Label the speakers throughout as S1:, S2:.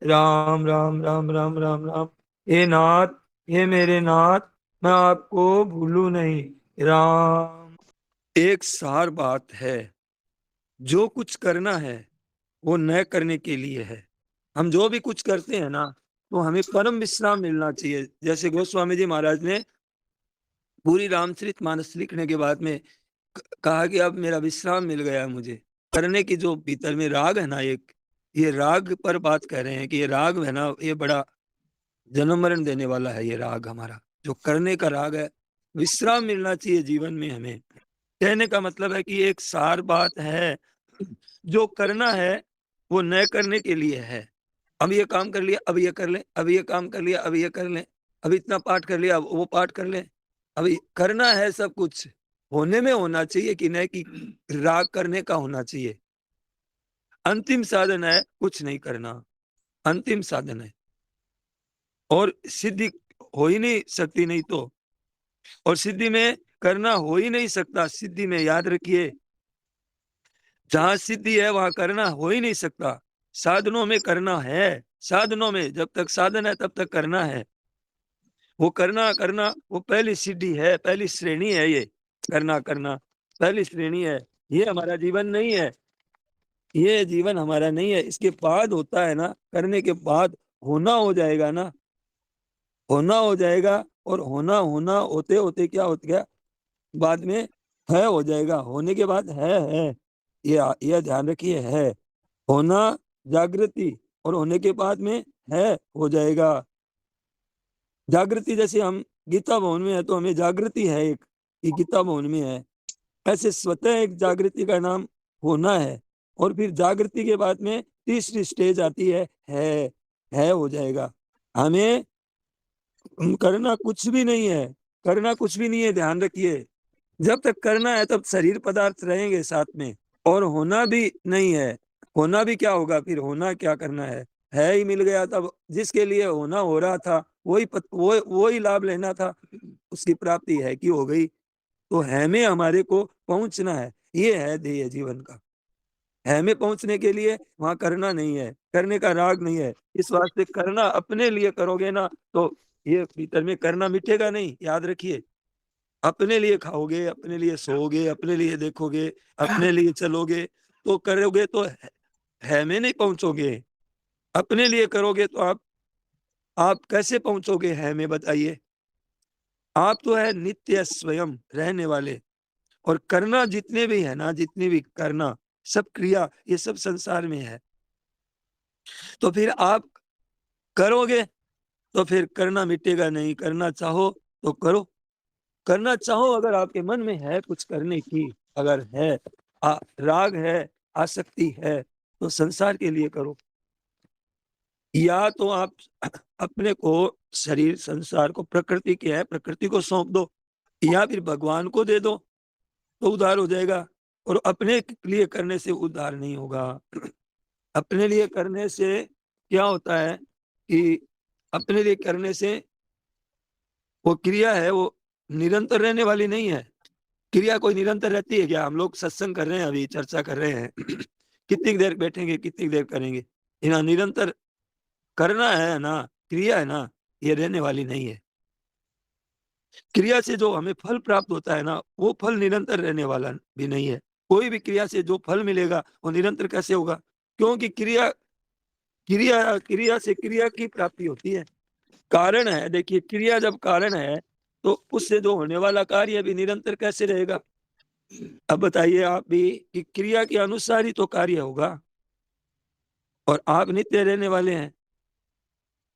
S1: राम राम राम राम राम राम। हे नाथ, हे मेरे नाथ, मैं आपको भूलूं नहीं। राम।
S2: एक सार बात है, जो कुछ करना है वो न करने के लिए है। हम जो भी कुछ करते हैं ना, तो हमें परम विश्राम मिलना चाहिए। जैसे गोस्वामी जी महाराज ने पूरी रामचरित मानस लिखने के बाद में कहा कि अब मेरा विश्राम मिल गया है मुझे। करने की जो भीतर में राग है ना, एक ये राग पर बात कर रहे हैं कि ये राग है ना, ये बड़ा जन्म मरण देने वाला है। ये राग हमारा जो करने का राग है, विश्राम मिलना चाहिए जीवन में हमें। कहने का मतलब है कि एक सार बात है, जो करना है वो न करने के लिए है। अब ये काम कर लिया, अब ये कर ले, अब ये काम कर लिया, अब ये कर ले, अब इतना पाठ कर लिया, अब वो पाठ कर ले। अब करना है सब कुछ होने में होना चाहिए कि नहीं, कि राग करने का होना चाहिए। अंतिम साधन है कुछ नहीं करना, अंतिम साधन है। और सिद्धि हो ही नहीं सकती नहीं तो। और सिद्धि में करना हो ही नहीं सकता। सिद्धि में याद रखिए, जहां सिद्धि है वहां करना हो ही नहीं सकता। साधनों में करना है, साधनों में जब तक साधन है तब तक करना है। वो करना करना वो पहली सीढ़ी है, पहली श्रेणी है। ये करना करना पहली श्रेणी है। ये हमारा जीवन नहीं है, ये जीवन हमारा नहीं है। इसके बाद होता है ना, करने के बाद होना हो जाएगा ना, होना हो जाएगा। और होना होना होते होते क्या हो गया, बाद में है हो जाएगा। होने के बाद है। ये ध्यान रखिए, है होना, जागृति, और होने के बाद में है हो जाएगा। जागृति जैसे हम गीता भवन में है तो हमें जागृति है एक, कि गीता भवन में है। ऐसे स्वतः एक जागृति का नाम होना है। और फिर जागृति के बाद में तीसरी स्टेज आती है हो जाएगा। हमें करना कुछ भी नहीं है, करना कुछ भी नहीं है, ध्यान रखिए। जब तक करना है तब शरीर पदार्थ रहेंगे साथ में। और होना भी नहीं है। होना भी क्या होगा फिर, होना क्या करना है ही मिल गया। तब जिसके लिए होना हो रहा था वो ही लाभ लेना था, उसकी प्राप्ति है कि हो गई। तो है में हमारे को पहुंचना है, ये है ध्येय जीवन का। है में पहुंचने के लिए वहां करना नहीं है, करने का राग नहीं है। इस वास्ते करना अपने लिए करोगे ना, तो ये भीतर में करना मिटेगा नहीं, याद रखिए। अपने लिए खाओगे, अपने लिए सोओगे, अपने लिए देखोगे, अपने लिए चलोगे, तो करोगे तो है में नहीं पहुंचोगे। अपने लिए करोगे तो आप कैसे पहुंचोगे है में, बताइए। आप तो है नित्य स्वयं रहने वाले। और करना जितने भी है ना, जितनी भी करना, सब क्रिया, ये सब संसार में है। तो फिर आप करोगे तो फिर करना मिटेगा नहीं। करना चाहो तो करो। करना चाहो, अगर आपके मन में है कुछ करने की, अगर है राग है, आसक्ति है, तो संसार के लिए करो। या तो आप अपने को, शरीर संसार को, प्रकृति के है, प्रकृति को सौंप दो, या फिर भगवान को दे दो, तो उद्धार हो जाएगा। और अपने लिए करने से उद्धार नहीं होगा। अपने लिए करने से क्या होता है कि अपने लिए करने से वो क्रिया है, वो निरंतर रहने वाली नहीं है। क्रिया कोई निरंतर रहती है क्या? हम लोग सत्संग कर रहे हैं, अभी चर्चा कर रहे हैं कितनी देर बैठेंगे, कितनी देर करेंगे? ना निरंतर करना है ना, क्रिया है ना, ये रहने वाली नहीं है। क्रिया से जो हमें फल प्राप्त होता है ना, वो फल निरंतर रहने वाला भी नहीं है। कोई भी क्रिया से जो फल मिलेगा वो निरंतर कैसे होगा? क्योंकि क्रिया क्रिया क्रिया से क्रिया की प्राप्ति होती है। कारण है, देखिए, क्रिया जब कारण है तो उससे जो होने वाला कार्य भी निरंतर कैसे रहेगा? अब बताइए आप भी, कि क्रिया के अनुसार ही तो कार्य होगा। और आप नित्य रहने वाले हैं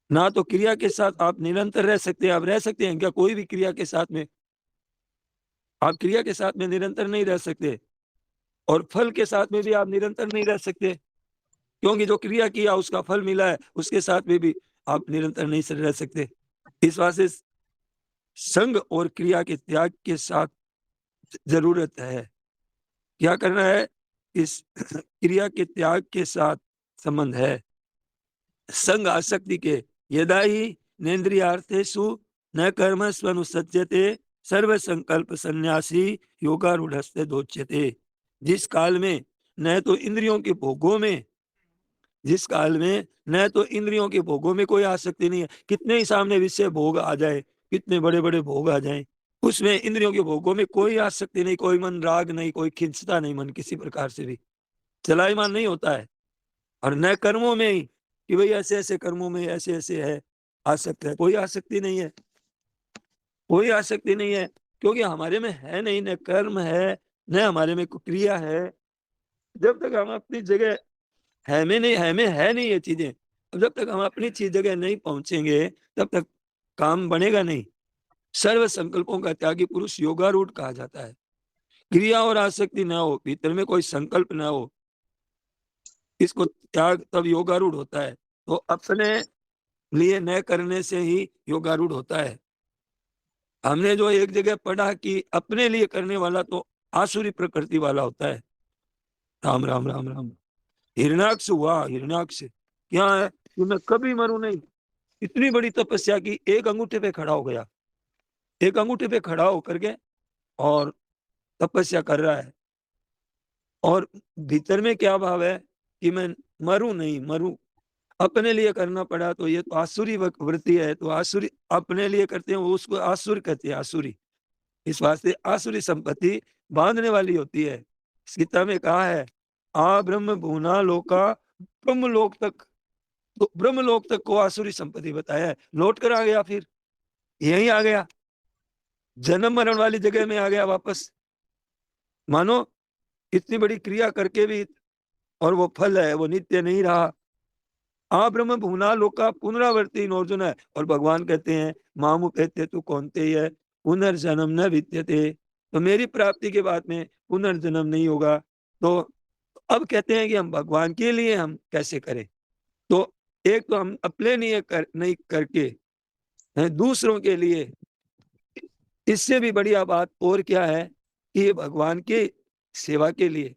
S2: ना, तो क्रिया के साथ आप निरंतर रह सकते हैं। आप रह सकते हैं क्या कोई भी क्रिया के साथ में? आप क्रिया के साथ में निरंतर नहीं रह सकते। और फल के साथ में भी आप निरंतर नहीं रह सकते, क्योंकि जो क्रिया किया उसका फल मिला है, उसके साथ में भी आप निरंतर नहीं रह सकते। इस वास्ते संग और क्रिया के त्याग के साथ जरूरत है। क्या करना है? इस क्रिया के त्याग के साथ संबंध है। संग आसक्ति के, यदा ही नेन्द्रियार्थेषु न कर्मस्वनुसज्जते सर्व संकल्प संन्यासी योगारूढ़स्ते दोच्यते। जिस काल में न तो इंद्रियों के भोगों में जिस काल में न तो इंद्रियों के भोगों में कोई आसक्ति नहीं है, कितने ही सामने विषय भोग आ जाए, कितने बड़े बड़े भोग आ जाए, उसमें इंद्रियों के भोगों में कोई आसक्ति नहीं, कोई मन राग नहीं, कोई खिंचता नहीं, मन किसी प्रकार से भी चलायमान नहीं होता है। और न कर्मों में ही कि भाई ऐसे ऐसे कर्मों में ऐसे ऐसे है आसक्त है, कोई आसक्ति नहीं है, कोई आसक्ति नहीं है, क्योंकि हमारे में है नहीं, न कर्म है न हमारे में कोई क्रिया है। जब तक हम अपनी जगह है में नहीं, है में है नहीं ये चीजें, अब जब तक हम अपनी चीज जगह नहीं पहुंचेंगे तब तक काम बनेगा नहीं। सर्व संकल्पों का त्यागी पुरुष योगारूढ़ कहा जाता है। क्रिया और आसक्ति ना हो, भीतर में कोई संकल्प ना हो, इसको त्याग तब योगारूढ़ होता है। तो अपने लिए न करने से ही योगारूढ़ होता है। हमने जो एक जगह पढ़ा कि अपने लिए करने वाला तो आसुरी प्रकृति वाला होता है। राम राम राम राम। हिरण्याक्ष हुआ, हिरण्याक्ष क्या है कि मैं कभी मरूं नहीं, इतनी बड़ी तपस्या की, एक अंगूठे पे खड़ा हो गया, एक अंगूठे पे खड़ा होकर के और तपस्या कर रहा है। और भीतर में क्या भाव है कि मैं मरूं नहीं, मरूं अपने लिए करना पड़ा तो ये तो आसुरी वृत्ति है। तो आसुरी अपने लिए करते हैं, वो उसको आसुर कहते हैं, आसुरी। इस वास्ते आसुरी संपत्ति बांधने वाली होती है। गीता में कहा है आ ब्रह्म भूना लोका, ब्रह्म लोक तक, तो ब्रह्म लोक तक को आसुरी संपत्ति बताया है। लौट कर आ गया, फिर यही आ गया, जन्म मरण वाली जगह में आ गया वापस। मानो इतनी बड़ी क्रिया करके भी और वो फल है वो नित्य नहीं रहा। आ ब्रह्म भुवना लोका पुनरावर्ती अर्जुन है। और भगवान कहते हैं मामु कहते तू कौनते है पुनर्जन्म न विद्यते, तो मेरी प्राप्ति के बाद में पुनर्जन्म नहीं होगा। तो अब कहते हैं कि हम भगवान के लिए हम कैसे करें। तो एक तो हम अपने लिए नहीं करके दूसरों के लिए, इससे भी बढ़िया बात और क्या है कि ये भगवान के सेवा के लिए,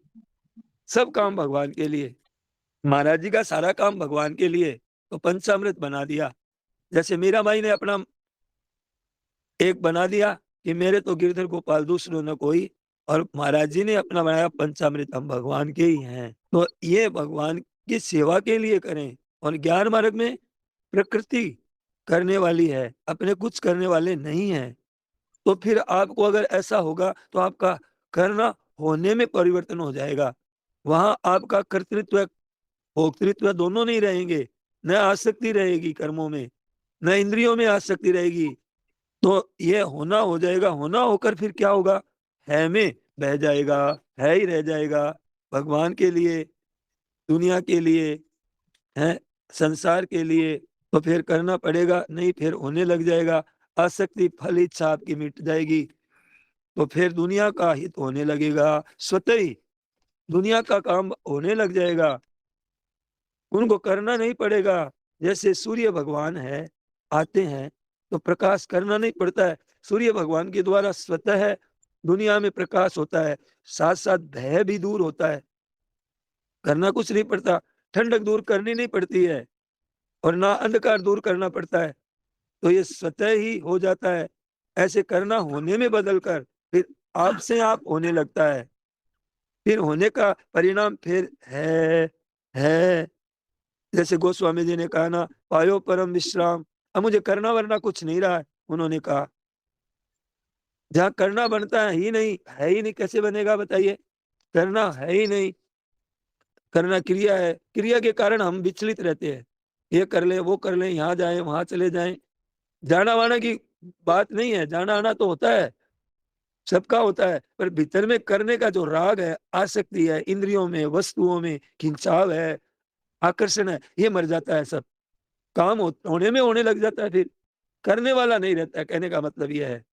S2: सब काम भगवान के लिए। महाराज जी का सारा काम भगवान के लिए, तो पंचामृत बना दिया। जैसे मीरा बाई ने अपना एक बना दिया कि मेरे तो गिरधर गोपाल दूसरों न कोई, और महाराज जी ने अपना बनाया पंचामृत, हम भगवान के ही हैं। तो ये भगवान की सेवा के लिए करें। और ज्ञान मार्ग में प्रकृति करने वाली है, अपने कुछ करने वाले नहीं है। तो फिर आपको अगर ऐसा होगा तो आपका करना होने में परिवर्तन हो जाएगा। वहां आपका कर्तृत्व भोक्तृत्व दोनों नहीं रहेंगे, न आसक्ति रहेगी कर्मों में, न इंद्रियों में आसक्ति रहेगी। तो ये होना हो जाएगा, होना होकर फिर क्या होगा, है में बह जाएगा, है ही रह जाएगा। भगवान के लिए, दुनिया के लिए, है संसार के लिए, तो फिर करना पड़ेगा नहीं, फिर होने लग जाएगा। आसक्ति फल इच्छा आपकी मिट जाएगी, तो फिर दुनिया का हित होने लगेगा, स्वतः ही दुनिया का काम होने लग जाएगा, उनको करना नहीं पड़ेगा। जैसे सूर्य भगवान है, आते हैं तो प्रकाश करना नहीं पड़ता है, सूर्य भगवान के द्वारा स्वतः दुनिया में प्रकाश होता है, साथ साथ भय भी दूर होता है, करना कुछ नहीं पड़ता। ठंडक दूर करनी नहीं पड़ती है और ना अंधकार दूर करना पड़ता है, तो ये स्वतः ही हो जाता है। ऐसे करना होने में बदल कर फिर आपसे आप होने लगता है, फिर होने का परिणाम फिर है। जैसे गोस्वामी जी ने कहा ना, पायो परम विश्राम। अब मुझे करना वरना कुछ नहीं रहा है, उन्होंने कहा जहाँ करना बनता है ही नहीं, कैसे बनेगा बताइए, करना है ही नहीं। करना क्रिया है, क्रिया के कारण हम विचलित रहते हैं, ये कर ले वो कर ले, यहाँ जाए वहां चले जाएं। जाना वाना की बात नहीं है, जाना आना तो होता है, सबका होता है, पर भीतर में करने का जो राग है, आसक्ति है, इंद्रियों में वस्तुओं में खिंचाव है, आकर्षण है, ये मर जाता है। सब काम होने में होने लग जाता है, फिर करने वाला नहीं रहता है। कहने का मतलब यह है,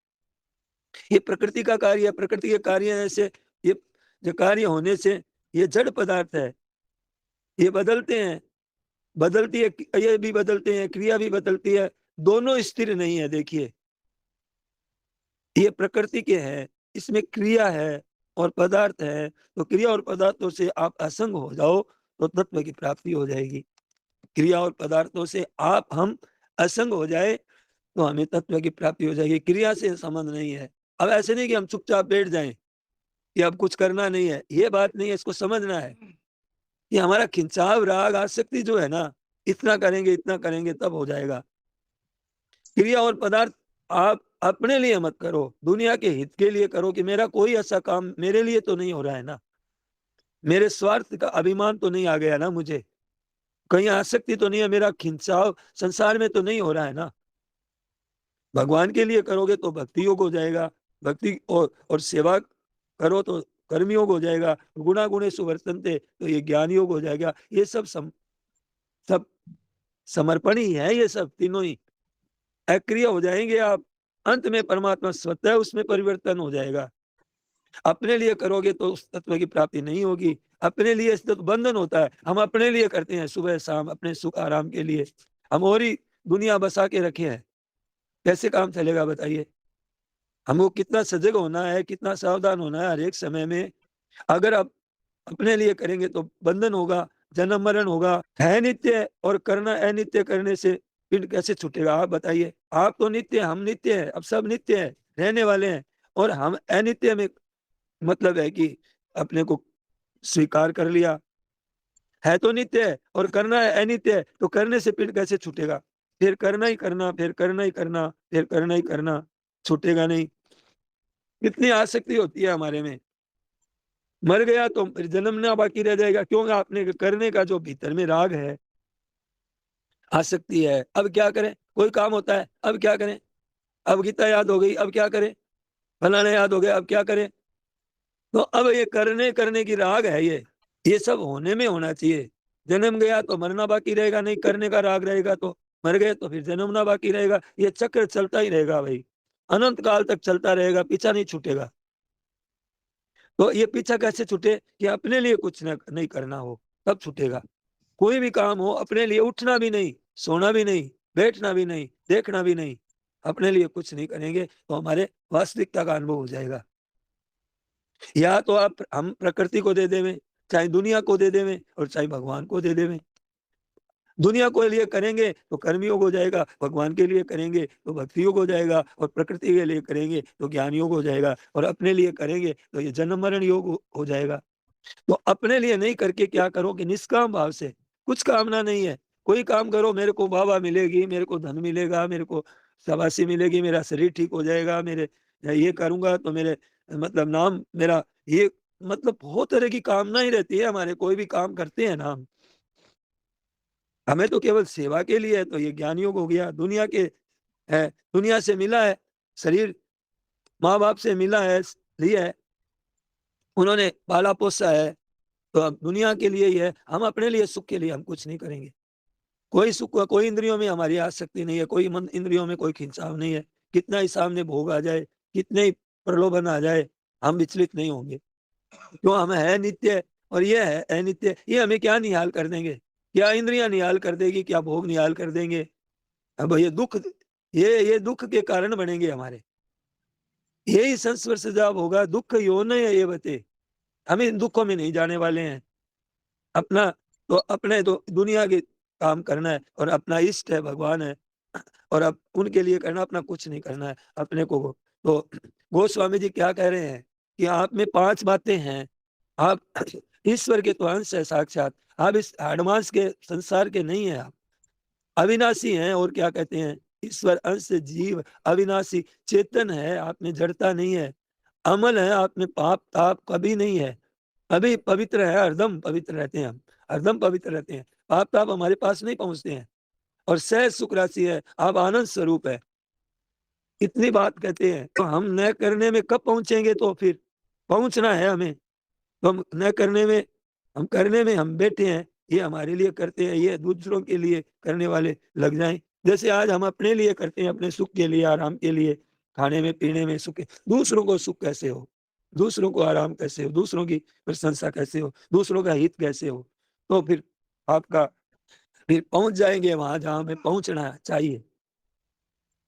S2: ये प्रकृति का कार्य है, प्रकृति के कार्य ऐसे, ये जो कार्य होने से ये जड़ पदार्थ है, ये बदलते हैं, बदलती है, ये भी बदलते हैं, क्रिया भी बदलती है, दोनों स्थिर नहीं है। देखिए ये प्रकृति के हैं, इसमें क्रिया है और पदार्थ है, तो क्रिया और पदार्थों से आप असंग हो जाओ तो तत्व की प्राप्ति हो जाएगी। क्रिया और पदार्थों से आप हम असंग हो जाए तो हमें तत्व की प्राप्ति हो जाएगी। क्रिया से संबंध नहीं है। अब ऐसे नहीं कि हम चुपचाप बैठ जाएं कि अब कुछ करना नहीं है, ये बात नहीं है, इसको समझना है। ये हमारा खिंचाव, राग, आसक्ति जो है ना, इतना करेंगे तब हो जाएगा। क्रिया और पदार्थ आप अपने लिए मत करो, दुनिया के हित के लिए करो कि मेरा कोई ऐसा काम मेरे लिए तो नहीं हो रहा है ना, मेरे स्वार्थ का अभिमान तो नहीं आ गया ना, मुझे कहीं आसक्ति तो नहीं है, मेरा खिंचाव संसार में तो नहीं हो रहा है ना। भगवान के लिए करोगे तो भक्ति योग हो जाएगा, भक्ति और सेवा करो तो कर्म योग हो जाएगा, गुणा गुणे सुवर्तन्ते तो ये ज्ञान योग हो जाएगा। ये सब समर्पण ही है, ये सब तीनों ही अक्रिय हो जाएंगे आप, अंत में परमात्मा स्वतः उसमें परिवर्तन हो जाएगा। अपने लिए करोगे तो उस तत्व की प्राप्ति नहीं होगी, अपने लिए तो बंधन होता है, हम अपने लिए करते हैं सुबह शाम अपने सुख आराम के लिए, हम और ही दुनिया बसा के रखे हैं, कैसे काम चलेगा बताइए। हमको कितना सजग होना है, कितना सावधान होना है हर एक समय में। अगर आप अपने लिए करेंगे तो बंधन होगा, जन्म मरण होगा, है नित्य और करना अनित्य करने से फिर कैसे छूटेगा आप बताइए। आप तो नित्य, हम नित्य है, अब सब नित्य है, रहने वाले हैं, और हम अनित्य में मतलब है कि अपने को स्वीकार कर लिया, है तो नित्य है और करना है अनित्य है, तो करने से फिर कैसे छूटेगा। फिर करना ही करना, फिर करना ही करना, फिर करना ही करना, छूटेगा नहीं। कितनी आसक्ति होती है हमारे में, मर गया तो फिर जन्म ना बाकी रह जाएगा, क्यों, आपने करने का जो भीतर में राग है, आसक्ति है। अब क्या करें, कोई काम होता है अब क्या करें, अब गीता याद हो गई अब क्या करें, फलाना याद हो गया अब क्या करें। तो अब ये करने करने की राग है, ये सब होने में होना चाहिए। जन्म गया तो मरना बाकी रहेगा, नहीं करने का राग रहेगा तो मर गए तो फिर जन्मना बाकी रहेगा, ये चक्र चलता ही रहेगा भाई, अनंत काल तक चलता रहेगा, पीछा नहीं छूटेगा। तो ये पीछा कैसे छूटे कि अपने लिए कुछ नहीं करना हो, तब छूटेगा। कोई भी काम हो अपने लिए, उठना भी नहीं, सोना भी नहीं, बैठना भी नहीं, देखना भी नहीं, अपने लिए कुछ नहीं करेंगे तो हमारे वास्तविकता का अनुभव हो जाएगा। या तो आप हम प्रकृति को दे देवें, चाहे दुनिया को दे देवें और चाहे भगवान को दे देवें। दुनिया को लिए करेंगे तो कर्म योग हो जाएगा, भगवान के लिए करेंगे तो भक्ति योग हो जाएगा, और प्रकृति के लिए करेंगे तो ज्ञान योग हो जाएगा, और अपने लिए करेंगे तो ये जन्म मरण योग हो जाएगा। तो अपने लिए नहीं करके क्या करो कि निष्काम भाव से, कुछ कामना नहीं है, कोई काम करो, मेरे को वाहवा मिलेगी, मेरे को धन मिलेगा, मेरे को शाबाशी मिलेगी, मेरा शरीर ठीक हो जाएगा, मेरे ये करूंगा तो मेरे मतलब नाम मेरा ये, मतलब बहुत तरह की कामना ही रहती है हमारे, कोई भी काम करते हैं ना हम, हमें तो केवल सेवा के लिए है, तो ये ज्ञान योग हो गया। दुनिया के है, दुनिया से मिला है शरीर, माँ बाप से मिला है, लिया है, उन्होंने पाला पोसा है, तो अब दुनिया के लिए ही है, हम अपने लिए सुख के लिए हम कुछ नहीं करेंगे। कोई सुख, कोई इंद्रियों में हमारी आसक्ति नहीं है, कोई मन इंद्रियों में कोई खिंचाव नहीं है, कितना ही सामने भोग आ जाए, कितने ही प्रलोभन आ जाए, हम विचलित नहीं होंगे, क्यों, हम है नित्य और ये है अनित्य। ये हमें क्या निहाल कर देंगे, क्या इंद्रियां निहाल कर देगी, क्या भोग निहाल कर देंगे। अब ये दुख, ये दुख के कारण बनेंगे हमारे, यही संस्पर्श से जब होगा दुख यो नहीं है ये बते, हम इन दुखों में नहीं जाने वाले हैं। अपना तो अपने तो दुनिया के काम करना है, और अपना इष्ट है भगवान है, और अब उनके लिए करना, अपना कुछ नहीं करना है अपने को। तो गोस्वामी जी क्या कह रहे हैं कि आप में 5 बातें हैं, आप ईश्वर के तो अंश है साक्षात, आप इस एडवांस के संसार के नहीं है, आप अविनाशी हैं। और क्या कहते हैं, ईश्वर अंश जीव अविनाशी चेतन है, आप में जड़ता नहीं है, अमल है, आप में पाप ताप कभी नहीं है, अभी पवित्र है, हरदम पवित्र रहते हैं हम, हरदम पवित्र रहते हैं, पाप ताप हमारे पास नहीं पहुंचते हैं, और सहज सुख राशि है, आप आनंद स्वरूप है। इतनी बात कहते हैं, तो हम न करने में कब पहुंचेंगे, तो फिर पहुंचना है हमें, तो हम न करने में, हम करने में हम बैठे हैं, ये हमारे लिए करते हैं, ये दूसरों के लिए करने वाले लग जाएं। जैसे आज हम अपने लिए करते हैं, अपने सुख के लिए, आराम के लिए, खाने में पीने में सुख, दूसरों को सुख कैसे हो, दूसरों को आराम कैसे हो, दूसरों की प्रशंसा कैसे हो, दूसरों का हित कैसे हो, तो फिर आपका फिर पहुंच जाएंगे वहां जहां हमें पहुंचना चाहिए,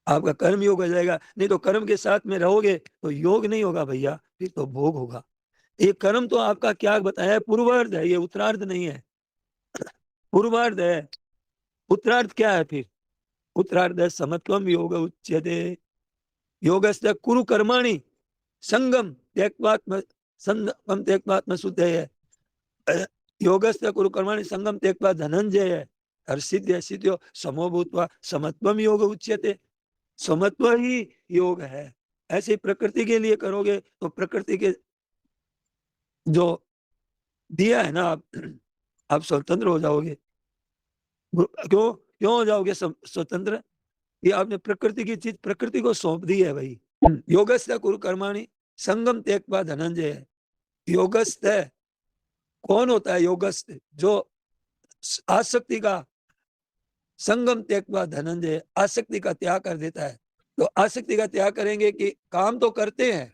S2: आपका कर्म योग हो जाएगा। नहीं तो कर्म के साथ में रहोगे तो योग नहीं होगा भैया, फिर तो भोग होगा। ये कर्म तो आपका क्या बताया, पूर्वार्ध है, ये उत्तरार्ध नहीं है, पूर्वार्ध है। उत्तरार्ध क्या है फिर, उत्तरार्ध है समत्वम योग उच्यते, योगस्य कुरु कर्माणि संगम त्यक्त्वात्म संगम त्यक्त्वात्म शुद्धये, योगस्थ कुरु कर्माणि संगम त्यक्त्वा धनंजय हर्षिद्य सिद्ध्यो समो भूत्वा समत्वम योग उच्यते। समत्व ही योग है। ऐसे प्रकृति के लिए करोगे तो प्रकृति के जो दिया है ना आप स्वतंत्र हो जाओगे। क्यों क्यों हो जाओगे स्वतंत्र? ये आपने प्रकृति की चीज प्रकृति को सौंप दी है भाई। योगस्थ कुरु कर्माणि संगम त्यक्त्वा धनंजय। योगस्थ कौन होता है? योगस्थ जो आसक्ति का संगम त्यक्त्वा धनंजय, आसक्ति का त्याग कर देता है। तो आसक्ति का त्याग करेंगे कि काम तो करते हैं,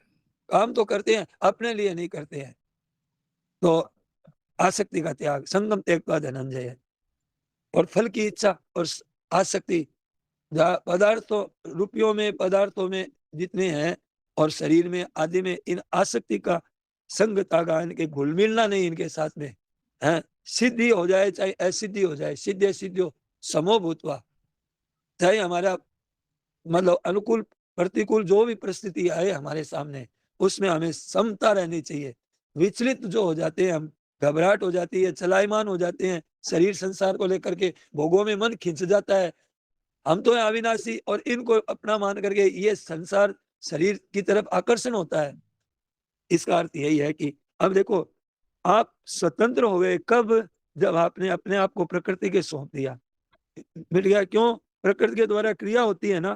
S2: काम तो करते हैं, अपने लिए नहीं करते हैं। तो आसक्ति का त्याग, संगम त्यक्त्वा धनंजय। और फल की इच्छा और आसक्ति, पदार्थों रुपयों में पदार्थों में जितने हैं और शरीर में आदि में, इन आसक्ति का संगता का, इनके घुल मिलना नहीं इनके साथ में है। सिद्धि हो जाए चाहे असिद्धि हो जाए, सिद्ध सिद्धियो समो भूतवा, चाहे हमारा मतलब अनुकूल प्रतिकूल जो भी परिस्थिति आए हमारे सामने, उसमें हमें समता रहनी चाहिए। विचलित जो हो जाते हैं हम, घबराहट हो जाती है, चलायमान हो जाते हैं शरीर संसार को लेकर के, भोगों में मन खिंच जाता है। हम तो है अविनाशी और इनको अपना मान करके ये संसार शरीर की तरफ आकर्षण होता है। इसका अर्थ यही है कि अब देखो, आप स्वतंत्र हो गए कब? जब आपने अपने आप को प्रकृति के सौंप दिया। मिट गया। क्यों? प्रकृति के द्वारा क्रिया होती है ना,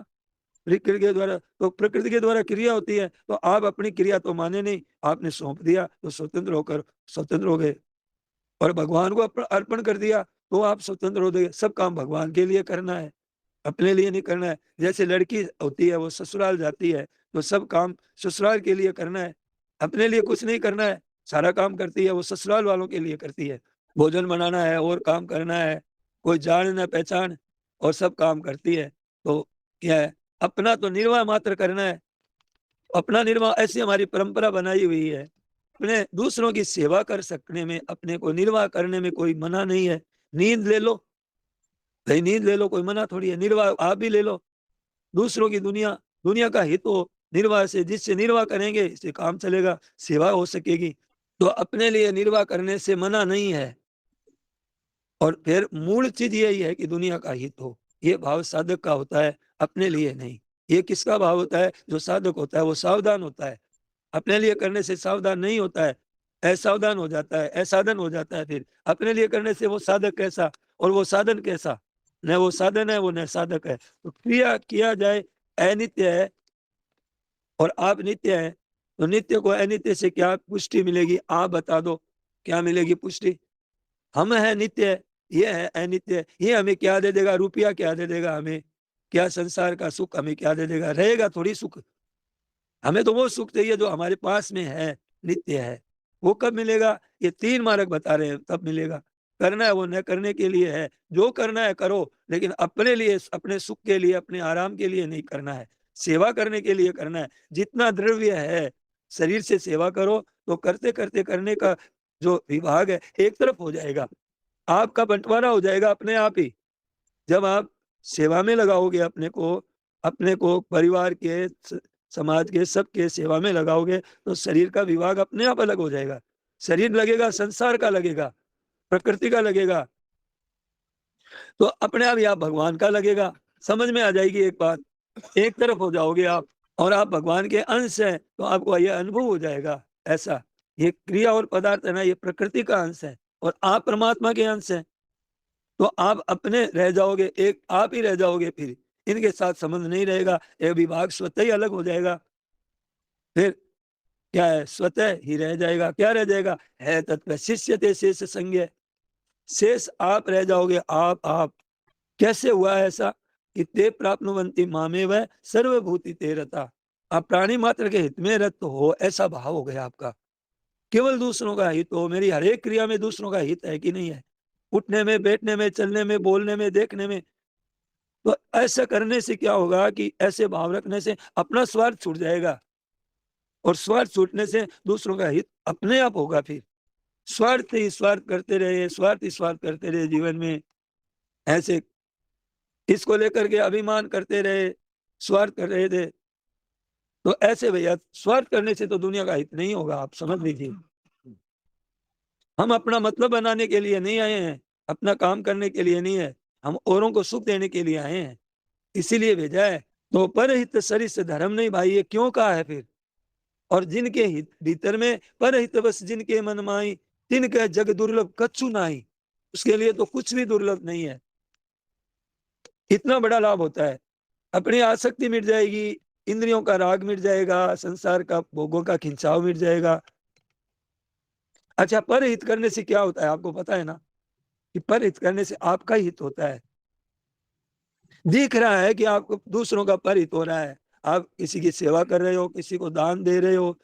S2: प्रकृति के द्वारा, तो प्रकृति के द्वारा क्रिया होती है, तो आप अपनी क्रिया तो माने नहीं, आपने सौंप दिया तो स्वतंत्र होकर स्वतंत्र हो गए। और भगवान को अर्पण कर दिया तो आप स्वतंत्र हो गए। सब काम भगवान के लिए करना है, अपने लिए नहीं करना है। जैसे लड़की होती है वो ससुराल जाती है तो सब काम ससुराल के लिए करना है, अपने लिए कुछ नहीं करना है। सारा काम करती है वो ससुराल वालों के लिए करती है, भोजन बनाना है और काम करना है, कोई जान न पहचान, और सब काम करती है। तो क्या है, अपना तो निर्वाह मात्र करना है। अपना निर्वाह, ऐसी हमारी परंपरा बनाई हुई है। अपने दूसरों की सेवा कर सकने में, अपने को निर्वाह करने में कोई मना नहीं है। नींद ले लो भाई, नींद ले लो, कोई मना थोड़ी है। निर्वाह आप भी ले लो। दूसरों की दुनिया, दुनिया का हित हो निर्वाह से, जिससे निर्वाह करेंगे इससे काम चलेगा, सेवा हो सकेगी। तो अपने लिए निर्वाह करने से मना नहीं है। और फिर मूल चीज यही है कि दुनिया का हित हो। ये भाव साधक का होता है, अपने लिए नहीं। ये किसका भाव होता है? जो साधक होता है वो सावधान होता है। अपने लिए करने से सावधान नहीं होता है, असावधान हो जाता है, असाधन हो जाता है। फिर अपने लिए करने से वो साधक कैसा और वो साधन कैसा? न वो साधन है वो न साधक है। तो क्रिया किया जाए अनित्य है और आप नित्य है, तो नित्य को अनित्य से क्या पुष्टि मिलेगी? आप बता दो, क्या मिलेगी पुष्टि? हम है नित्य, ये है अनित्य। ये हमें क्या दे देगा? रुपया क्या दे देगा हमें? क्या संसार का सुख हमें क्या दे देगा? रहेगा थोड़ी सुख। हमें तो वो सुख चाहिए जो हमारे पास में है, नित्य है। वो कब मिलेगा? ये 3 मार्ग बता रहे हैं, तब मिलेगा। करना है वो न करने के लिए है। जो करना है करो, लेकिन अपने लिए, अपने सुख के लिए, अपने आराम के लिए नहीं करना है। सेवा करने के लिए करना है। जितना द्रव्य है शरीर से सेवा करो, तो करते करते करने का जो विभाग है एक तरफ हो जाएगा, आपका बंटवारा हो जाएगा अपने आप ही। जब आप सेवा में लगाओगे अपने को परिवार के, समाज के, सबके सेवा में लगाओगे, तो शरीर का विभाग अपने आप अलग हो जाएगा। शरीर लगेगा संसार का, लगेगा प्रकृति का, लगेगा तो अपने आप या भगवान का लगेगा। समझ में आ जाएगी एक बात। एक तरफ हो जाओगे आप, और आप भगवान के अंश हैं, तो आपको यह अनुभव हो जाएगा। ऐसा ये क्रिया और पदार्थ है ना, ये प्रकृति का अंश है और आप परमात्मा के अंश हैं। तो आप अपने रह जाओगे, एक आप ही रह जाओगे। फिर इनके साथ संबंध नहीं रहेगा, ये विभाग स्वतः ही अलग हो जाएगा। फिर क्या है? स्वतः ही रह जाएगा। क्या रह जाएगा? है तत्व शिष्यते शेष संज्ञ। शेष आप रह जाओगे। आप कैसे हुआ है ऐसा? कि ते प्राप्नुवन्ति मामेव सर्वभूति ते रता। आप प्राणी मात्र के हित में रत हो, ऐसा भाव हो गया आपका। केवल दूसरों का हित हो। मेरी हर एक क्रिया में दूसरों का हित है कि नहीं है? उठने में, बैठने में, चलने में, बोलने में, देखने में। तो ऐसा करने से क्या होगा कि ऐसे भाव रखने से अपना स्वार्थ छूट जाएगा, और स्वार्थ छूटने से दूसरों का हित अपने आप होगा। फिर स्वार्थ ही स्वार्थ करते रहे, स्वार्थ ही स्वार्थ करते रहे जीवन में, ऐसे इसको लेकर के अभिमान करते रहे, स्वार्थ कर रहे थे, तो ऐसे भैया स्वार्थ करने से तो दुनिया का हित नहीं होगा, आप समझ लीजिए। हम अपना मतलब बनाने के लिए नहीं आए हैं, अपना काम करने के लिए नहीं है, हम औरों को सुख देने के लिए आए हैं, इसीलिए भेजा है। तो परहित सरिस धर्म नहीं भाई, ये क्यों कहा है फिर? और जिनके हित भीतर में परहित बस जिनके मन माई, तिनके जग दुर्लभ कछु नाही। उसके लिए तो कुछ भी दुर्लभ नहीं है। इतना बड़ा लाभ होता है। अपनी आसक्ति मिट जाएगी, इंद्रियों का राग मिट जाएगा, संसार का भोगों का खिंचाव मिट जाएगा। अच्छा, परहित करने से क्या होता है आपको पता है ना? कि परहित करने से आपका हित होता है। दिख रहा है कि आपको दूसरों का परहित हो रहा है, आप किसी की सेवा कर रहे हो, किसी को दान दे रहे हो,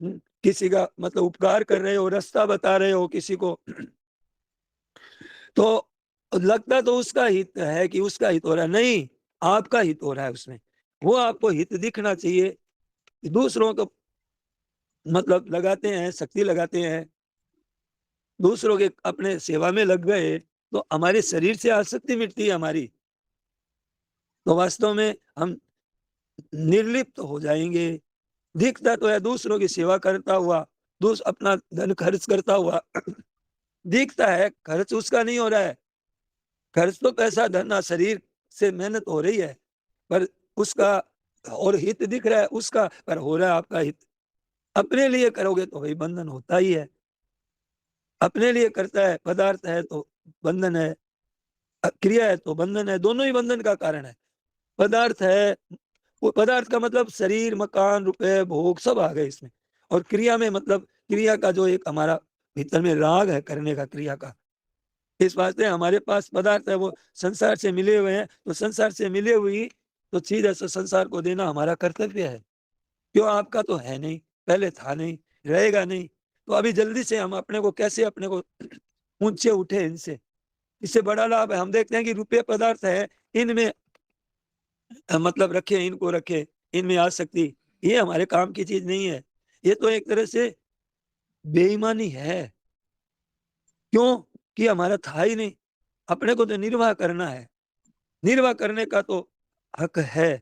S2: किसी का मतलब उपकार कर रहे हो, रास्ता बता रहे हो किसी को, तो लगता तो उसका हित है कि उसका हित हो रहा है, नहीं, आपका हित हो रहा है उसमें। वो आपको हित दिखना चाहिए। दूसरों को मतलब लगाते हैं, शक्ति लगाते हैं, दूसरों के अपने सेवा में लग गए, तो हमारे शरीर से आसक्ति मिटती है हमारी, तो वास्तव में हम निर्लिप्त हो जाएंगे। दिखता तो है दूसरों की सेवा करता हुआ, अपना धन खर्च करता हुआ दिखता है, खर्च उसका नहीं हो रहा है। खर्च तो पैसा धन शरीर से मेहनत हो रही है, पर उसका और हित दिख रहा है उसका, पर हो रहा है आपका हित। अपने लिए करोगे तो भाई बंधन होता ही है। अपने लिए करता है, पदार्थ है तो बंधन है, क्रिया है तो बंधन है, दोनों ही बंधन का कारण है। पदार्थ है, वो पदार्थ का मतलब शरीर, मकान, रुपए, भोग सब आ गए इसमें। और क्रिया में मतलब क्रिया का जो एक हमारा भीतर में राग है करने का, क्रिया का, इस वास्ते हमारे पास पदार्थ है, वो संसार से मिले हुए हैं, तो संसार से मिले हुई तो चीज ऐसा संसार को देना हमारा कर्तव्य है। क्यों? आपका तो है नहीं, पहले था नहीं, रहेगा नहीं, तो अभी जल्दी से हम अपने को कैसे अपने को ऊंचे उठे इनसे। इससे बड़ा लाभ है, हम देखते हैं कि रुपये पदार्थ है, इनमें मतलब रखे, इनको रखे, इनमें आ सकती, ये हमारे काम की चीज नहीं है। ये तो एक तरह से बेईमानी है। क्यों? कि हमारा था ही नहीं, अपने को तो निर्वाह करना है, निर्वाह करने का तो हक है।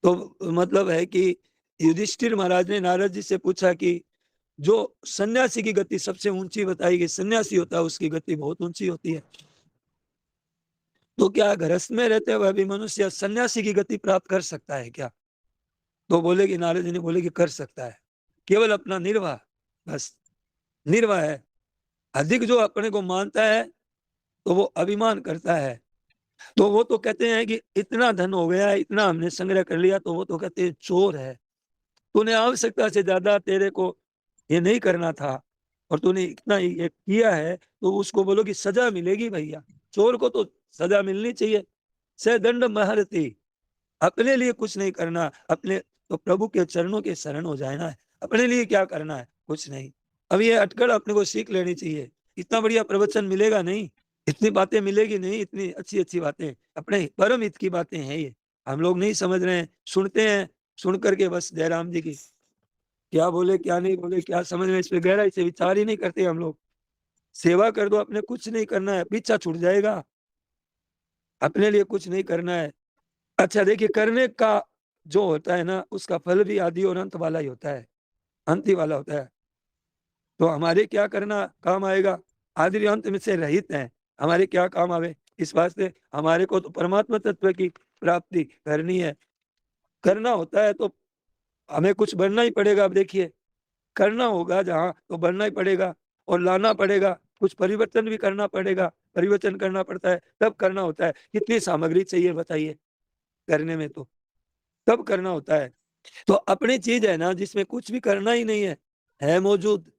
S2: तो मतलब है कि युधिष्ठिर महाराज ने नारद जी से पूछा कि जो सन्यासी की गति सबसे ऊंची बताई गई, सन्यासी होता है उसकी गति बहुत ऊंची होती है, तो क्या गृहस्थ में रहते हुए भी मनुष्य सन्यासी की गति प्राप्त कर सकता है क्या? तो बोले कि नारद जी ने बोले कि कर सकता है, केवल अपना निर्वाह, बस निर्वाह है। अधिक जो अपने को मानता है तो वो अभिमान करता है, तो वो तो कहते हैं कि इतना धन हो गया है, इतना हमने संग्रह कर लिया, तो वो तो कहते हैं चोर है, तूने आवश्यकता से ज्यादा, तेरे को ये नहीं करना था और तूने इतना ये किया है, तो उसको बोलो कि सजा मिलेगी भैया। चोर को तो सजा मिलनी चाहिए। सदंड महरती, अपने लिए कुछ नहीं करना, अपने तो प्रभु के चरणों के शरण हो जाना है, अपने लिए क्या करना है, कुछ नहीं। अब ये अटकल अपने को सीख लेनी चाहिए। इतना बढ़िया प्रवचन मिलेगा नहीं, इतनी बातें मिलेगी नहीं, इतनी अच्छी अच्छी बातें, अपने परम हित की बातें हैं ये, हम लोग नहीं समझ रहे हैं, सुनते हैं, सुन करके बस जयराम जी की क्या बोले क्या नहीं बोले क्या समझ में, इस पे गहराई से विचार ही नहीं करते हम लोग। सेवा कर दो, अपने कुछ नहीं करना है, पीछा छूट जाएगा, अपने लिए कुछ नहीं करना है। अच्छा देखिए, करने का जो होता है ना, उसका फल भी आदि और अंत वाला ही होता है, अंत ही वाला होता है। तो हमारे क्या करना काम आएगा? आदि और अंत में से रहित है, हमारे क्या काम आवे? इस वास्ते हमारे को तो परमात्मा तत्व की प्राप्ति करनी है, करना होता है तो हमें कुछ बनना ही पड़ेगा। अब देखिए, करना होगा जहां तो बनना ही पड़ेगा और लाना पड़ेगा, कुछ परिवर्तन भी करना पड़ेगा, परिवर्तन करना पड़ता है तब करना होता है। कितनी सामग्री चाहिए बताइए करने में, तो तब करना होता है। तो अपनी चीज है ना जिसमें कुछ भी करना ही नहीं है मौजूद,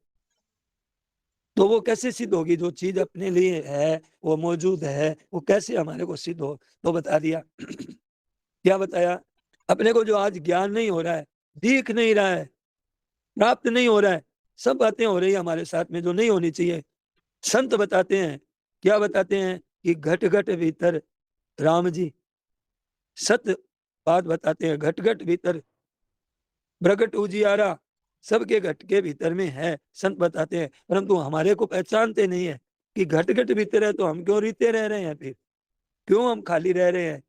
S2: तो वो कैसे सिद्ध होगी? जो चीज अपने लिए है, वो मौजूद है, वो कैसे हमारे को सिद्ध हो? तो बता दिया क्या बताया? अपने को जो आज ज्ञान नहीं हो रहा है, दिख नहीं रहा है, प्राप्त नहीं हो रहा है, सब बातें हो रही है हमारे साथ में जो नहीं होनी चाहिए। संत बताते हैं, क्या बताते हैं? कि घट घट भीतर राम जी, सत्य बात बताते हैं, घट घट भीतर प्रगट उजियारा, सबके घट के भीतर में है, संत बताते हैं। परंतु हमारे को पहचानते नहीं है कि घट घट भीतर है, तो हम क्यों रीते रह रहे हैं? फिर क्यों हम खाली रह रहे हैं?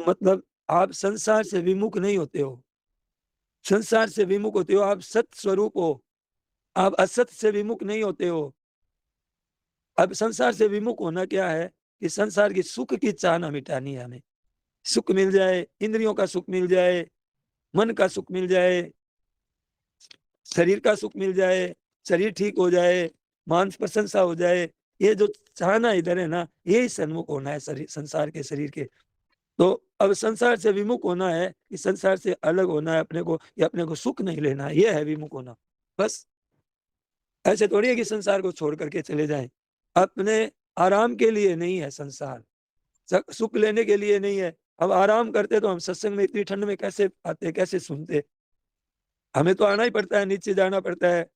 S2: मतलब आप संसार से विमुख नहीं होते हो, संसार से विमुख होते हो, आप सत स्वरूप हो, आप असत से विमुख नहीं होते हो। अब संसार से विमुख होना क्या है कि संसार की सुख की चाहना मिटानी है हमें। सुख मिल जाए, इंद्रियों का सुख मिल जाए, मन का सुख मिल जाए, शरीर का सुख मिल जाए, शरीर ठीक हो जाए, मांस प्रशंसा हो जाए, ये जो चाहना इधर है ना, यही सन्मुख होना है शरीर, संसार के शरीर के। तो अब संसार से विमुख होना है कि संसार से अलग होना है अपने को, या अपने को सुख नहीं लेना है, ये है विमुख होना। बस ऐसे थोड़ी है कि संसार को छोड़ करके चले जाएं। अपने आराम के लिए नहीं है संसार, सुख लेने के लिए नहीं है। अब आराम करते तो हम सत्संग में इतनी ठंड में कैसे आते, कैसे सुनते? हमें तो आना ही पड़ता है, नीचे जाना पड़ता है,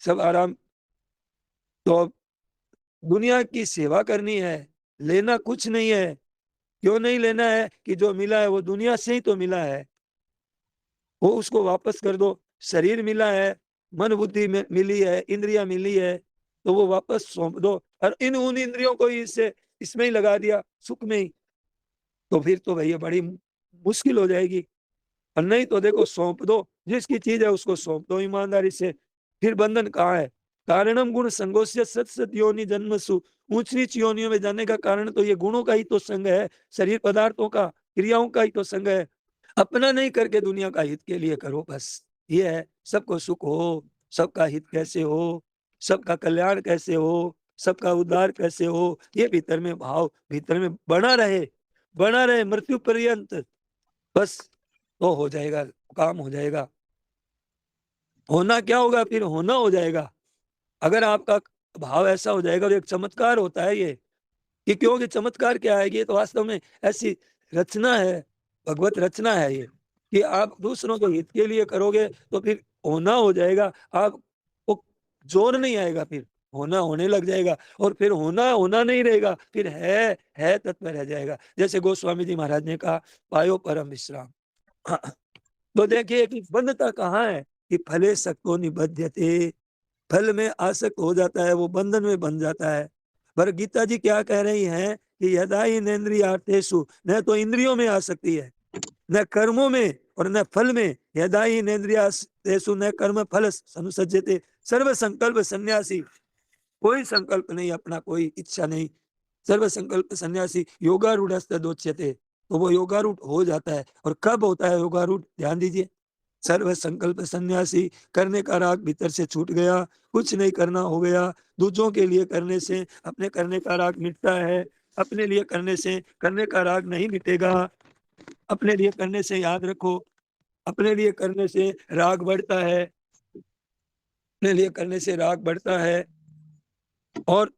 S2: सब आराम। तो अब दुनिया की सेवा करनी है, लेना कुछ नहीं है। क्यों नहीं लेना है कि जो मिला है वो दुनिया से ही तो मिला है, वो उसको वापस कर दो। शरीर मिला है, मन बुद्धि में मिली है, इंद्रियां मिली है, तो वो वापस सौंप दो। और इन उन इंद्रियों को ही इससे इसमें ही लगा दिया, सुख में ही, तो फिर तो भैया बड़ी मुश्किल हो जाएगी। और नहीं तो देखो सौंप दो, जिसकी चीज है उसको सौंप दो ईमानदारी से। फिर बंधन कहाँ है? कारणम गुण संगोष्य सत सत योनि जन्मसु। ऊंच नीच योनियों में जाने का कारण तो ये गुणों का ही तो संग है, शरीर पदार्थों का, क्रियाओं का ही तो संग है। अपना नहीं करके दुनिया का हित के लिए करो, बस ये है। सबको सुख हो, सबका हित कैसे हो, सबका कल्याण कैसे हो, सबका उद्धार कैसे हो, ये भीतर में भाव भीतर में बना रहे मृत्यु पर्यंत। बस तो हो जाएगा, काम हो जाएगा। होना क्या होगा? फिर होना हो जाएगा। अगर आपका भाव ऐसा हो जाएगा, तो एक चमत्कार होता है ये, कि क्योंकि चमत्कार क्या है कि ये तो वास्तव में ऐसी रचना है, भगवत रचना है ये, कि आप दूसरों के हित के लिए करोगे तो फिर होना हो जाएगा। आपको जोर नहीं आएगा, फिर होना होने लग जाएगा। और फिर होना होना नहीं रहेगा, फिर है तत्व रह जाएगा। जैसे गोस्वामी जी महाराज ने कहा, पायो परम विश्राम। तो देखिए कि बंधता कहाँ है कि फले सको निबध्यते, फल में आसक्त हो जाता है, वो बंधन में बन जाता है। पर गीता जी क्या कह रही हैं कि यदा इंद्रियार्थेषु, न तो इंद्रियों में आसक्ति है, न कर्मों में और न फल में। यदा इंद्रियार्थेषु न कर्म फल अनुसज्जते सर्व संकल्प सन्यासी। कोई संकल्प नहीं अपना, कोई इच्छा नहीं, सर्व संकल्प सन्यासी योगारूढ़ दोच्यते। तो वो योगारूढ़ हो जाता है। और कब होता है योगारूढ़? ध्यान दीजिए, सर्व संकल्प सन्यासी, करने का राग भीतर से छूट गया, कुछ नहीं करना हो गया। दूसरों के लिए करने से अपने करने का राग मिटता है, अपने लिए करने से करने का राग नहीं मिटेगा। अपने लिए करने से याद रखो, अपने लिए करने से राग बढ़ता है, अपने लिए करने से राग बढ़ता है। और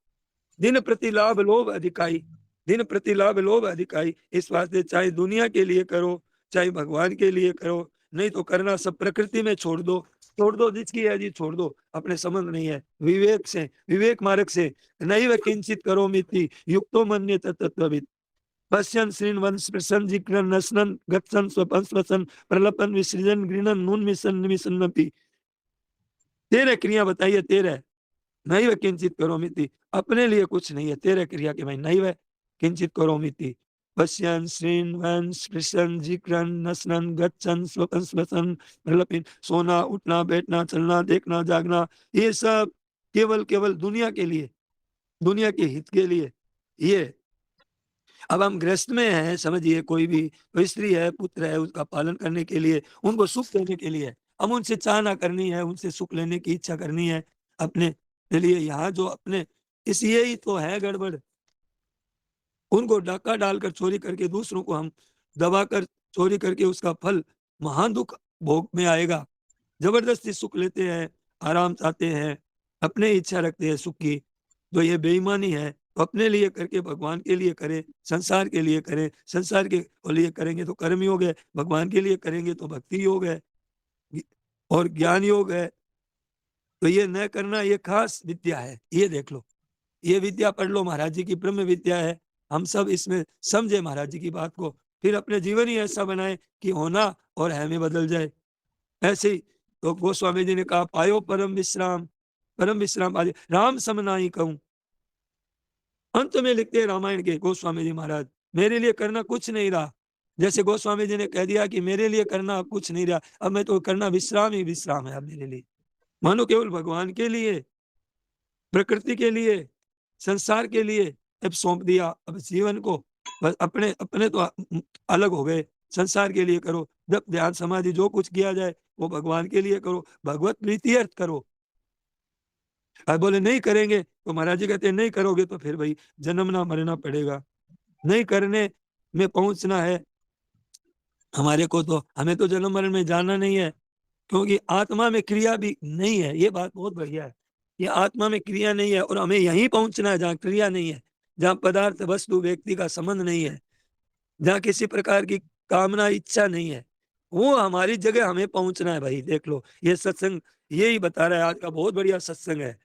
S2: दिन प्रति लाभ लोभ अधिकाई, दिन प्रति लाभ लोभ अधिकाई। इस वास्ते चाहे दुनिया के लिए करो, चाहे भगवान के लिए करो, नहीं तो करना सब प्रकृति में छोड़ दो। छोड़ दो, जिसकी है जी छोड़ दो, अपने संबंध नहीं है। विवेक से, विवेक मार्ग से, नैव किंचित करोमीति युक्तो मन्येत तत्त्ववित्। पश्यन् शृण्वन् स्पृशन् जिघ्रन् नश्नन् गच्छन् स्वपन् श्वसन् प्रलपन् विसृजन् गृह्णन् उन्मिषन् निमिषन्नपि। 13 क्रिया बताइए, 13। नैव किंचित करोमीति, अपने लिए कुछ नहीं है। 13 क्रिया के भाई नैव किंचित करोमीति। पश्यन् शृण्वन् स्पृशन् जिघ्रन् नश्नन् गच्छन् स्वपन् श्वसन् प्रलपिन्। सोना, उठना, बैठना, चलना, देखना, जागना, ये सब केवल केवल दुनिया के लिए, दुनिया के हित के लिए। ये अब हम गृहस्थ में हैं, समझिए, कोई भी कोई स्त्री है, पुत्र है, उसका पालन करने के लिए, उनको सुख देने के लिए हम उनसे चाहना करनी है, उनसे सुख लेने की इच्छा करनी है अपने लिए। यहाँ जो अपने इस ये ही तो है गड़बड़। उनको डाका डालकर चोरी करके दूसरों को हम दबाकर चोरी करके उसका फल महान दुख भोग में आएगा। जबरदस्ती सुख लेते हैं, आराम चाहते हैं, अपने इच्छा रखते हैं सुख की, तो ये बेईमानी है। तो अपने लिए करके भगवान के लिए करें, संसार के लिए करें। संसार के लिए करेंगे तो कर्म योग है, भगवान के लिए करेंगे तो भक्ति योग है और ज्ञान योग है। तो ये न करना, ये खास विद्या है। ये देख लो, ये विद्या पढ़ लो, महाराज जी की ब्रह्म विद्या है। हम सब इसमें समझे महाराज जी की बात को, फिर अपने जीवन ही ऐसा बनाए कि होना और है में बदल जाए। ऐसे ही तो गोस्वामी जी ने कहा, पायो परम विश्राम, परम विश्राम आज राम समनाई कहूं। अंत में लिखते हैं रामायण के गोस्वामी जी महाराज, मेरे लिए करना कुछ नहीं रहा। जैसे गोस्वामी जी ने कह दिया कि मेरे लिए करना अब कुछ नहीं रहा, अब मैं तो करना विश्राम ही विश्राम है अब मेरे लिए। मानो केवल भगवान के लिए, प्रकृति के लिए, संसार के लिए अब सौंप दिया, अब जीवन को बस अपने अपने तो अलग हो गए, संसार के लिए करो, जब ध्यान समाधि जो कुछ किया जाए वो भगवान के लिए करो, भगवत प्रीति अर्थ करो। अब बोले नहीं करेंगे तो महाराज जी कहते हैं नहीं करोगे तो फिर भाई जन्मना मरना पड़ेगा, नहीं करने में पहुंचना है हमारे को, तो हमें तो जन्म मरण में जाना नहीं है, क्योंकि आत्मा में क्रिया भी नहीं है। ये बात बहुत बढ़िया है, ये आत्मा में क्रिया नहीं है और हमें यहीं पहुंचना है जहाँ क्रिया नहीं है, जहाँ पदार्थ वस्तु व्यक्ति का संबंध नहीं है, जहाँ किसी प्रकार की कामना इच्छा नहीं है, वो हमारी जगह हमें पहुंचना है भाई। देख लो ये सत्संग यही बता रहा है, आज का बहुत बढ़िया सत्संग है।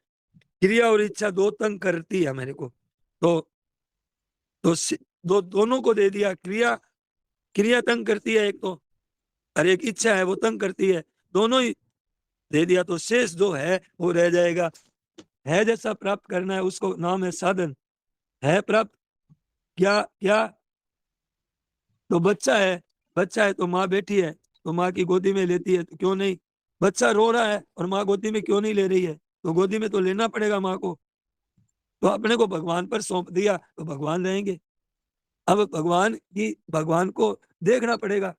S2: क्रिया और इच्छा दो तंग करती है मेरे को, तो दोनों को दे दिया। क्रिया क्रिया तंग करती है एक तो, और एक इच्छा है वो तंग करती है, दोनों ही दे दिया तो शेष जो है वो रह जाएगा। है जैसा प्राप्त करना है उसको नाम है साधन। है प्राप्त क्या क्या, तो बच्चा है तो माँ बैठी है तो माँ की गोदी में लेती है, तो क्यों नहीं। बच्चा रो रहा है और माँ गोदी में क्यों नहीं ले रही है, तो गोदी में तो लेना पड़ेगा माँ को। तो अपने को भगवान पर सौंप दिया तो भगवान रहेंगे। अब भगवान को देखना पड़ेगा,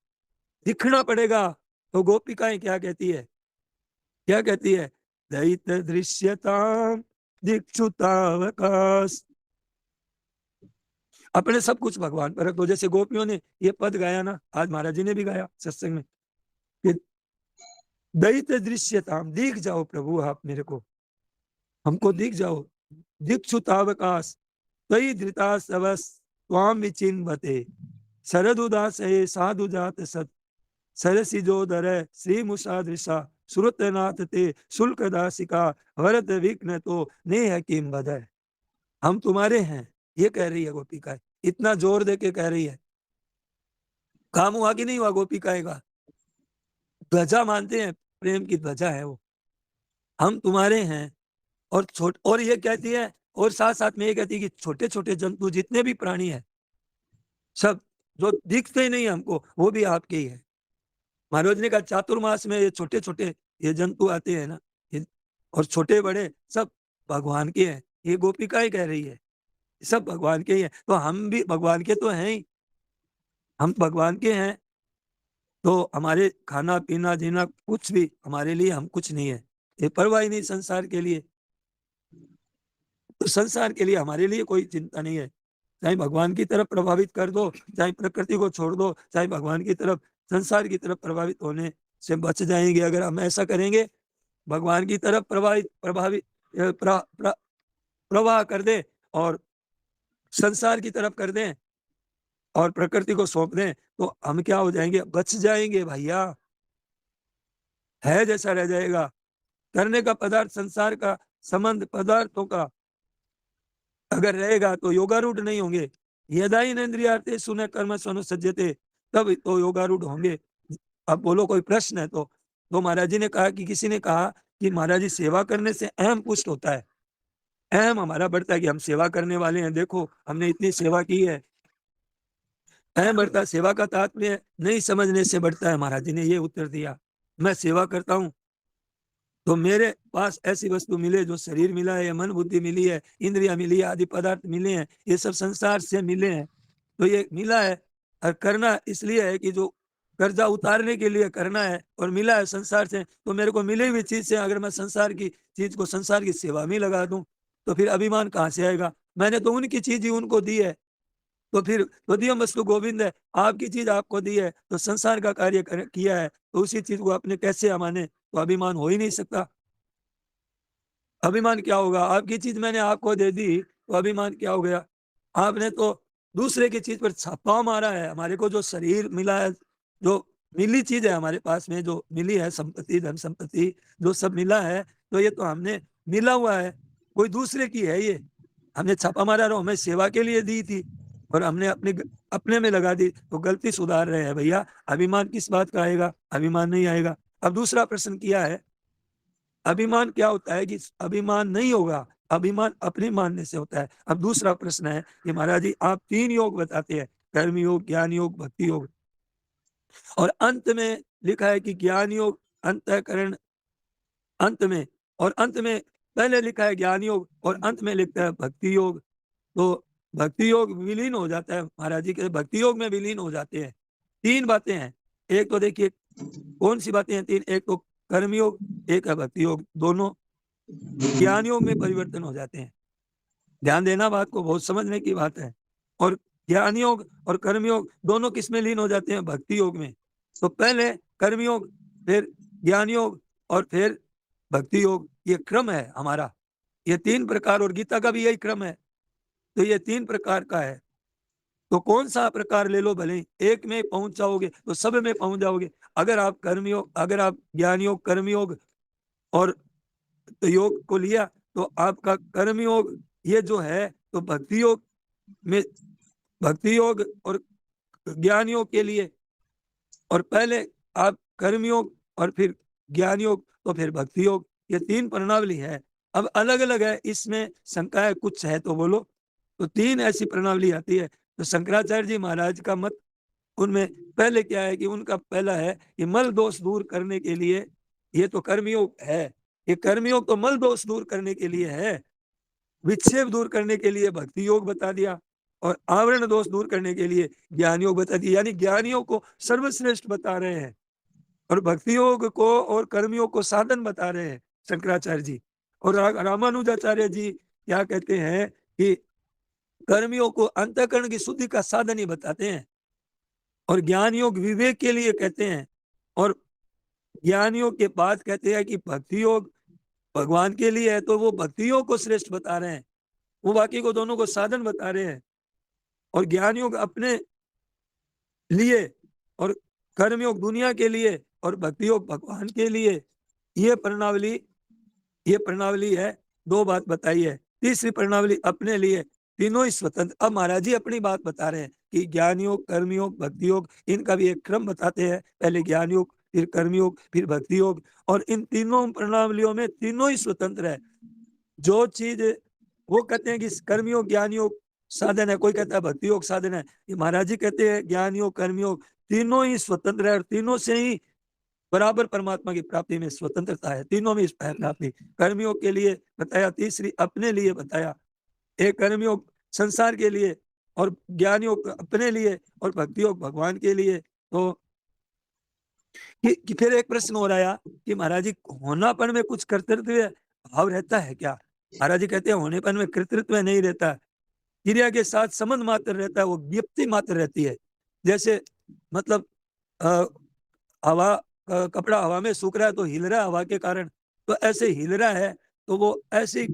S2: दिखना पड़ेगा। तो गोपिकाएं क्या कहती है, क्या कहती है, दयित दृश्यताम दिक्षुतावकाश। अपने सब कुछ भगवान पर रख दो। जैसे गोपियों ने ये पद गाया ना, आज महाराज जी ने भी गाया सत्संग में कि दयित दृश्यताम, दिख जाओ प्रभु आप मेरे को, हमको दिख जाओ। दिक्षुतावकाश तई धृता सवस त्वाम विचिन्वते शरद उदास है साधु जात सत सरसिजोदर श्री मुषादृशा सुरतनाथ ते शुल्क दासिका भरत विघ्न तो नेह किम बदय। हम तुम्हारे हैं, ये कह रही है गोपिका, इतना जोर दे के कह रही है। काम हुआ कि नहीं हुआ गोपिकाएं का, ध्वजा मानते हैं, प्रेम की ध्वजा है वो, हम तुम्हारे हैं। और ये कहती है, और साथ साथ में ये कहती है कि छोटे छोटे जंतु जितने भी प्राणी हैं सब जो दिखते ही नहीं हमको वो भी आपके ही है। महाराज ने कहा चातुर्मास में ये छोटे छोटे ये जंतु आते हैं ना, ये और छोटे बड़े सब भगवान के हैं। ये गोपिकाएं कह रही है सब भगवान के ही है, तो हम भी भगवान के तो हैं ही। हम भगवान के हैं तो हमारे खाना पीना जीना कुछ भी हमारे लिए हम कुछ नहीं है, ये परवाह ही नहीं संसार के लिए। तो संसार के लिए हमारे लिए कोई चिंता नहीं है, चाहे भगवान की तरफ प्रभावित कर दो, चाहे प्रकृति को छोड़ दो, चाहे भगवान की तरफ संसार की तरफ प्रभावित होने से बच जाएंगे अगर हम ऐसा करेंगे। भगवान की तरफ प्रभावित प्रभावित प्रवाह कर दे और संसार की तरफ कर दें और प्रकृति को सौंप दें, तो हम क्या हो जाएंगे, बच जाएंगे भैया। है जैसा रह जाएगा, करने का पदार्थ संसार का संबंध पदार्थों का अगर रहेगा तो योगारूढ़ नहीं होंगे। यदा ही इंद्रियार्थे सुने कर्म स्वनुसज्जते, तब तो योगारूढ़ होंगे। अब बोलो कोई प्रश्न है तो महाराज जी ने कहा कि किसी ने कहा कि महाराज जी सेवा करने से अहम पुष्ट होता है, अहम हमारा बढ़ता है कि हम सेवा करने वाले हैं, देखो हमने इतनी सेवा की है, अहम बढ़ता है। सेवा का तात्पर्य नहीं समझने से बढ़ता है। महाराज जी ने ये उत्तर दिया, मैं सेवा करता हूं तो मेरे पास ऐसी वस्तु मिले जो शरीर मिला है, मन बुद्धि मिली है, इंद्रिया मिली है, आदि पदार्थ मिले हैं, ये सब संसार से मिले हैं, तो ये मिला है और करना इसलिए है कि जो कर्जा उतारने के लिए करना है और मिला है संसार से, तो मेरे को मिली हुई चीज से अगर मैं संसार की चीज को संसार की सेवा में लगा दूं तो फिर अभिमान कहाँ से आएगा। मैंने तो उनकी चीज ही उनको दी है, तो फिर तदीयम वस्तु गोविंद है, आपकी चीज आपको दी है तो संसार का कार्य किया है, तो उसी चीज को अपने कैसे माने, तो अभिमान हो ही नहीं सकता। अभिमान क्या होगा, आपकी चीज मैंने आपको दे दी तो अभिमान क्या हो गया। आपने तो दूसरे की चीज पर छापा मारा है। हमारे को जो शरीर मिला है, जो मिली चीज है हमारे पास में, जो मिली है संपत्ति धन संपत्ति जो सब मिला है, तो ये तो हमने मिला हुआ है, कोई दूसरे की है ये। हमने छापा मारा और हमें सेवा के लिए दी थी और हमने अपने में लगा दी, तो गलती सुधार रहे हैं भैया। अभिमान किस बात का आएगा, अभिमान नहीं आएगा। अब दूसरा प्रश्न किया है, अभिमान क्या होता है कि अभिमान नहीं होगा, अभिमान अपने मानने से होता है। अब दूसरा प्रश्न है कि महाराज जी आप 3 योग बताते हैं, कर्म योग, ज्ञान योग, भक्ति योग, और अंत में लिखा है कि ज्ञान योग अंतःकरण अंत में, और अंत में पहले लिखा है ज्ञान योग और अंत में लिखता है भक्ति योग। तो भक्ति योग विलीन हो जाता है, महाराज जी के भक्ति योग में विलीन हो जाते हैं। तीन बातें हैं, एक तो देखिए कौन सी बातें हैं तीन, एक तो कर्मयोग, एक है भक्ति योग, दोनों ज्ञान योग में परिवर्तन हो जाते हैं। ध्यान देना, बात को बहुत समझने की बात है। और ज्ञान योग और कर्मयोग दोनों किस में लीन हो जाते हैं? भक्ति योग में। तो पहले कर्मयोग, फिर ज्ञान योग और फिर भक्ति योग, ये क्रम है हमारा। ये तीन प्रकार, और गीता का भी यही क्रम है। तो ये तीन प्रकार का है, तो कौन सा प्रकार ले लो भले, एक में पहुंच जाओगे तो सब में पहुंच जाओगे। अगर आप कर्मयोग, अगर आप ज्ञान योग, कर्मयोग और योग को लिया तो आपका कर्मयोग ये जो है, तो भक्ति योग में, भक्ति योग और ज्ञान योग के लिए, और पहले आप कर्मयोग और फिर ज्ञान योग तो फिर भक्ति योग, ये तीन प्रणाली है। अब अलग अलग है, इसमें शंकाएं कुछ है तो बोलो। तो तीन ऐसी प्रणाली आती है। तो शंकराचार्य जी महाराज का मत, उनमें पहले क्या है कि उनका पहला है कि मल दोष दूर करने के लिए, ये तो कर्मयोग है, ये कर्मयोग तो मल दोष दूर करने के लिए है, विक्षेप दूर करने के लिए भक्ति योग बता दिया, और आवरण दोष दूर करने के लिए ज्ञान योग बता दिया। यानी ज्ञान योग को सर्वश्रेष्ठ बता रहे हैं और भक्ति योग को और कर्मयोग को साधन बता रहे हैं शंकराचार्य जी। और रामानुजाचार्य जी क्या कहते हैं कि कर्मयोग को अंतःकरण की शुद्धि का साधन ही बताते हैं, और ज्ञान योग विवेक के लिए कहते हैं, और ज्ञान योग के बाद कहते हैं कि भक्ति योग भगवान के लिए है, तो वो भक्ति योग को श्रेष्ठ बता रहे हैं, वो बाकी को दोनों को साधन बता रहे हैं। और ज्ञान योग अपने लिए, और कर्म योग दुनिया के लिए, और भक्ति योग भगवान के लिए। ये प्रणाली है। दो बात बताई है, तीसरी प्रणाली अपने लिए, तीनों ही स्वतंत्र। अब महाराज जी अपनी बात बता रहे हैं कि ज्ञान योग, कर्म योग, भक्ति योग, इनका भी एक क्रम बताते हैं, पहले ज्ञान योग, फिर कर्म योग, फिर भक्ति योग। और इन तीनों प्रणालियों में तीनों ही स्वतंत्र है। जो चीज वो कहते हैं कि कर्म योग, ज्ञान योग साधन है, कोई कहता है भक्ति योग साधन है, ये महाराज जी कहते हैं ज्ञान योग, कर्म योग तीनों ही स्वतंत्र है, और तीनों से ही बराबर परमात्मा की प्राप्ति में स्वतंत्रता है, तीनों में प्राप्ति। कर्मयोग के लिए बताया, तीसरी अपने लिए बताया, एक कर्मयोग संसार के लिए, और ज्ञान योग अपने लिए, और भक्ति योग भगवान के लिए। तो कि फिर एक प्रश्न हो रहा है कि महाराज जी होनापन में कुछ कर्तृत्व भाव रहता है क्या? महाराज जी कहते हैं होनेपन में कर्तृत्व नहीं रहता, क्रिया के साथ संबंध मात्र रहता है, वो व्यक्ति मात्र रहती है। जैसे मतलब हवा, कपड़ा हवा में सूख रहा है तो हिल रहा है हवा के कारण, तो ऐसे हिल रहा है, तो वो ऐसे ही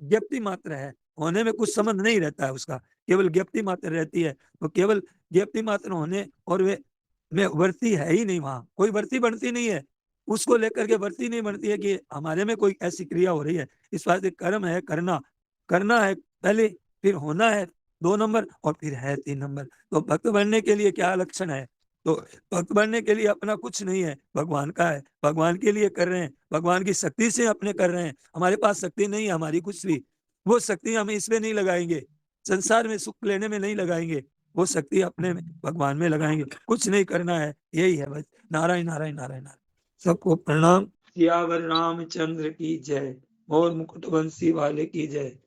S2: ज्ञप्ति मात्र है, होने में कुछ संबंध नहीं रहता है उसका, केवल ज्ञप्ति मात्र रहती है। तो केवल ज्ञप्ति मात्र होने और वे में वर्ती है ही नहीं, वहां कोई वर्ती बनती नहीं है, उसको लेकर के वर्ती नहीं बनती है कि हमारे में कोई ऐसी क्रिया हो रही है। इस बात से कर्म है करना, करना है पहले, फिर होना है 2 नंबर, और फिर है 3 नंबर। तो भक्त बनने के लिए क्या लक्षण है? तो भक्त बनने के लिए अपना कुछ नहीं है, भगवान का है, भगवान के लिए कर रहे हैं, भगवान की शक्ति से अपने कर रहे हैं। हमारे पास शक्ति नहीं है हमारी कुछ भी, वो शक्ति हम इसमें नहीं लगाएंगे, संसार में सुख लेने में नहीं लगाएंगे, वो शक्ति अपने में भगवान में लगाएंगे। कुछ नहीं करना है, यही है बस। नारायण नारायण नारायण नारायण। सबको प्रणाम। सियावर रामचंद्र की जय, और मुकुट बंसी वाले की जय।